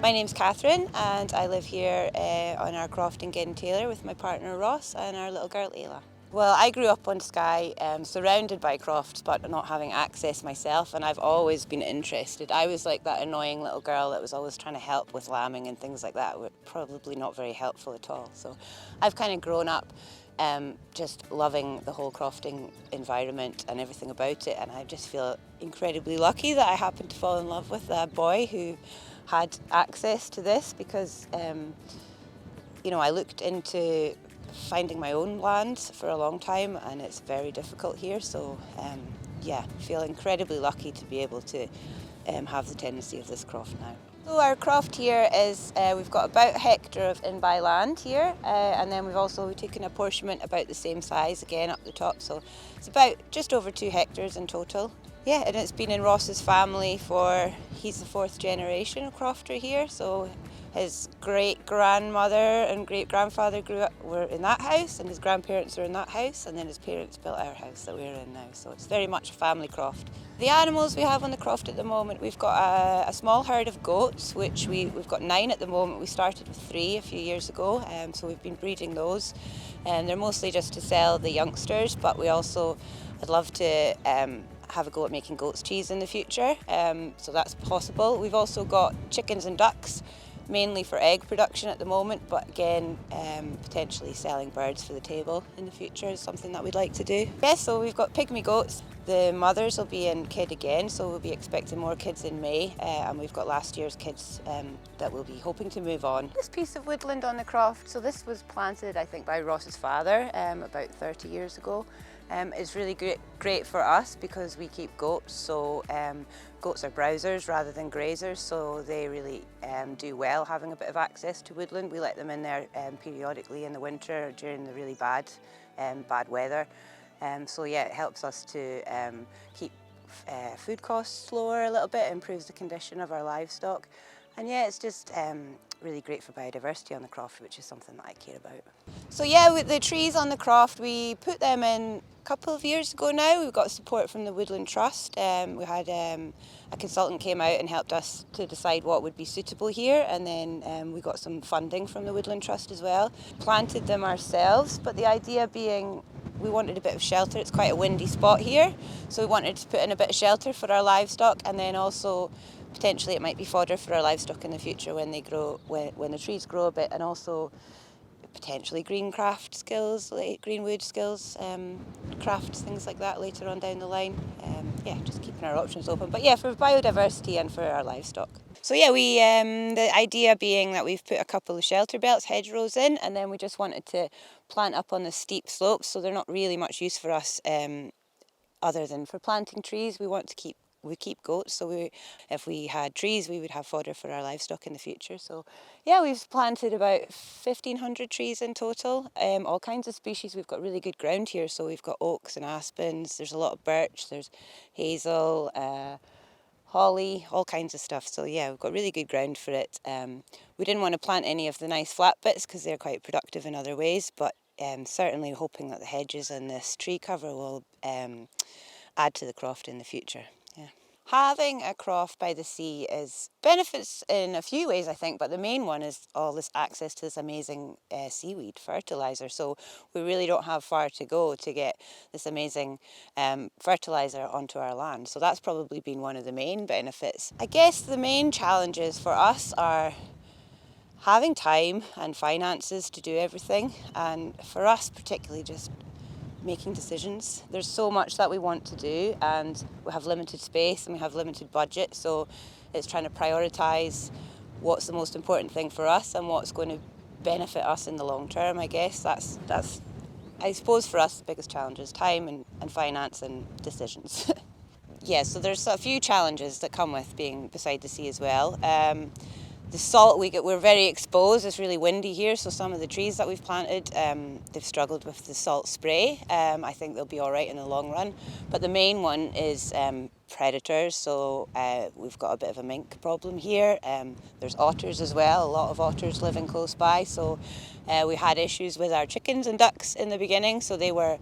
My name's Cathryn and I live here on our Crofting in Taylor with my partner Ross and our little girl Ayla. Well, I grew up on Skye, surrounded by crofts, but not having access myself, and I've always been interested. I was like that annoying little girl that was always trying to help with lambing and things like that, probably not very helpful at all. So I've kind of grown up just loving the whole crofting environment and everything about it, and I just feel incredibly lucky that I happened to fall in love with a boy who had access to this because, I looked into finding my own land for a long time and it's very difficult here, so feel incredibly lucky to be able to have the tenancy of this croft now. So our croft here is, we've got about a hectare of in-by land here, and then we've also taken apportionment about the same size again up the top, so it's about just over 2 hectares in total. Yeah, and it's been in Ross's family he's the 4th generation of crofter here, so his great-grandmother and great-grandfather were in that house, and his grandparents were in that house, and then his parents built our house that we're in now, so it's very much a family croft. The animals we have on the croft at the moment, we've got a small herd of goats, which we've got 9 at the moment. We started with 3 a few years ago, so we've been breeding those, and they're mostly just to sell the youngsters, but I'd love to have a go at making goat's cheese in the future, so that's possible. We've also got chickens and ducks, mainly for egg production at the moment, but again, potentially selling birds for the table in the future is something that we'd like to do. Yes, so we've got pygmy goats. The mothers will be in kid again, so we'll be expecting more kids in May, and we've got last year's kids that we'll be hoping to move on. This piece of woodland on the croft, so this was planted I think by Ross's father about 30 years ago. It's really great for us because we keep goats, so goats are browsers rather than grazers, so they really do well having a bit of access to woodland. We let them in there periodically in the winter during the really bad weather. So yeah, it helps us to keep food costs lower a little bit, improves the condition of our livestock, and yeah, it's just really great for biodiversity on the croft, which is something that I care about. So yeah, with the trees on the croft, we put them in a couple of years ago now. We've got support from the Woodland Trust. We had a consultant came out and helped us to decide what would be suitable here, and then we got some funding from the Woodland Trust as well. Planted them ourselves, but the idea being we wanted a bit of shelter. It's quite a windy spot here, so we wanted to put in a bit of shelter for our livestock, and then also potentially it might be fodder for our livestock in the future when they grow, when the trees grow a bit, and also potentially green craft skills, like green wood skills, crafts, things like that later on down the line. Just keeping our options open. But yeah, for biodiversity and for our livestock. So yeah, the idea being that we've put a couple of shelter belts, hedgerows in, and then we just wanted to plant up on the steep slopes, so they're not really much use for us other than for planting trees. We keep goats, so if we had trees, we would have fodder for our livestock in the future. So yeah, we've planted about 1,500 trees in total, all kinds of species. We've got really good ground here, so we've got oaks and aspens, there's a lot of birch, there's hazel, holly, all kinds of stuff. So yeah, we've got really good ground for it. We didn't want to plant any of the nice flat bits because they're quite productive in other ways, but certainly hoping that the hedges and this tree cover will add to the croft in the future. Yeah. Having a croft by the sea is benefits in a few ways, I think, but the main one is all this access to this amazing seaweed fertiliser. So we really don't have far to go to get this amazing fertiliser onto our land. So that's probably been one of the main benefits. I guess the main challenges for us are having time and finances to do everything, and for us particularly just making decisions. There's so much that we want to do, and we have limited space and we have limited budget, so it's trying to prioritise what's the most important thing for us and what's going to benefit us in the long term. I guess that's I suppose for us the biggest challenge is time and finance and decisions. Yeah, so there's a few challenges that come with being beside the sea as well. The salt we're very exposed. It's really windy here, so some of the trees that we've planted, they've struggled with the salt spray. I think they'll be all right in the long run. But the main one is predators, so we've got a bit of a mink problem here. There's otters as well, a lot of otters living close by, so we had issues with our chickens and ducks in the beginning, so they were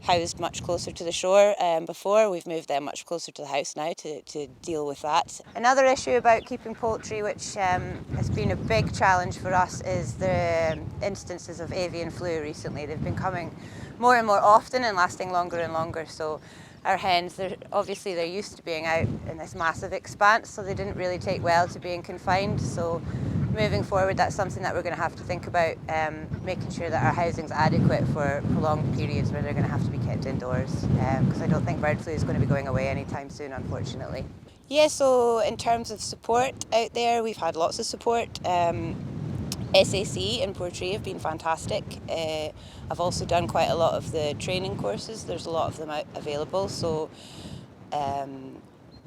housed much closer to the shore before. We've moved them much closer to the house now to deal with that. Another issue about keeping poultry, which has been a big challenge for us, is the instances of avian flu recently. They've been coming more and more often and lasting longer and longer. So our hens, they're used to being out in this massive expanse, so they didn't really take well to being confined. So moving forward, that's something that we're going to have to think about, making sure that our housing's adequate for prolonged periods where they're going to have to be kept indoors, because I don't think bird flu is going to be going away anytime soon, unfortunately. Yeah, so in terms of support out there, we've had lots of support. SAC in Portree have been fantastic. I've also done quite a lot of the training courses. There's a lot of them available, so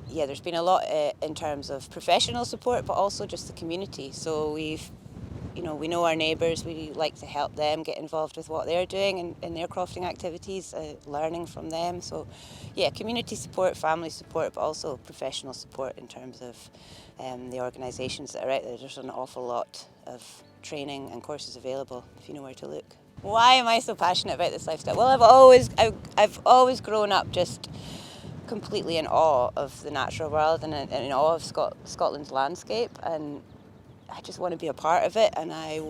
yeah, there's been a lot in terms of professional support, but also just the community. So we know our neighbours, we like to help them get involved with what they're doing in their crofting activities, learning from them. So yeah, community support, family support, but also professional support in terms of the organisations that are out there. There's an awful lot of training and courses available if you know where to look. Why am I so passionate about this lifestyle? Well, I've always grown up just completely in awe of the natural world and in awe of Scotland's landscape, and I just want to be a part of it, and I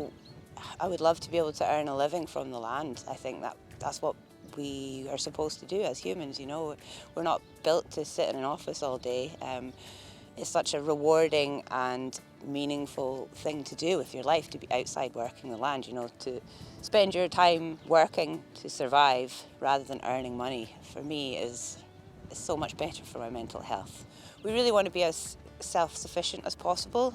would love to be able to earn a living from the land. I think that's what we are supposed to do as humans, you know. We're not built to sit in an office all day. It's such a rewarding and meaningful thing to do with your life, to be outside working the land, you know, to spend your time working to survive rather than earning money, for me is so much better for my mental health. We really want to be as self-sufficient as possible.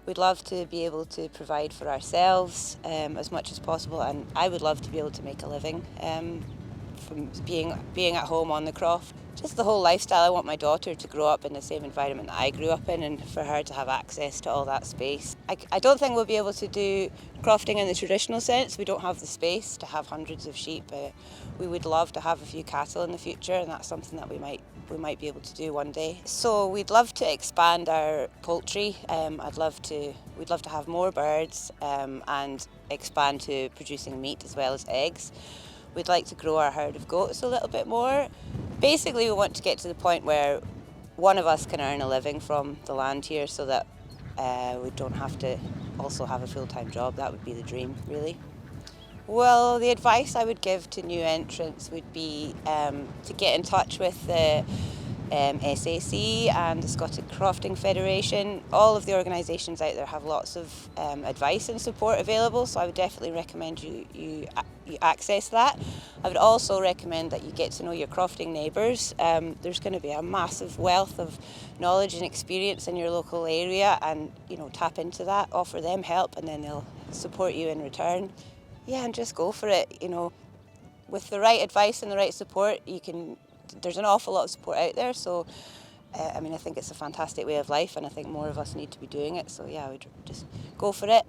We'd love to be able to provide for ourselves as much as possible, and I would love to be able to make a living from being at home on the croft. Just the whole lifestyle. I want my daughter to grow up in the same environment that I grew up in, and for her to have access to all that space. I don't think we'll be able to do crofting in the traditional sense. We don't have the space to have hundreds of sheep. We would love to have a few cattle in the future, and that's something that we might be able to do one day. So we'd love to expand our poultry. We'd love to have more birds and expand to producing meat as well as eggs. We'd like to grow our herd of goats a little bit more. Basically, we want to get to the point where one of us can earn a living from the land here, so that we don't have to also have a full-time job. That would be the dream, really. Well, the advice I would give to new entrants would be to get in touch with the SAC and the Scottish Crofting Federation. All of the organisations out there have lots of advice and support available, so I would definitely recommend you access that. I would also recommend that you get to know your crofting neighbours. There's going to be a massive wealth of knowledge and experience in your local area, and tap into that, offer them help, and then they'll support you in return. Yeah, and just go for it. With the right advice and the right support, there's an awful lot of support out there, so I think it's a fantastic way of life, and I think more of us need to be doing it, so yeah, I would just go for it.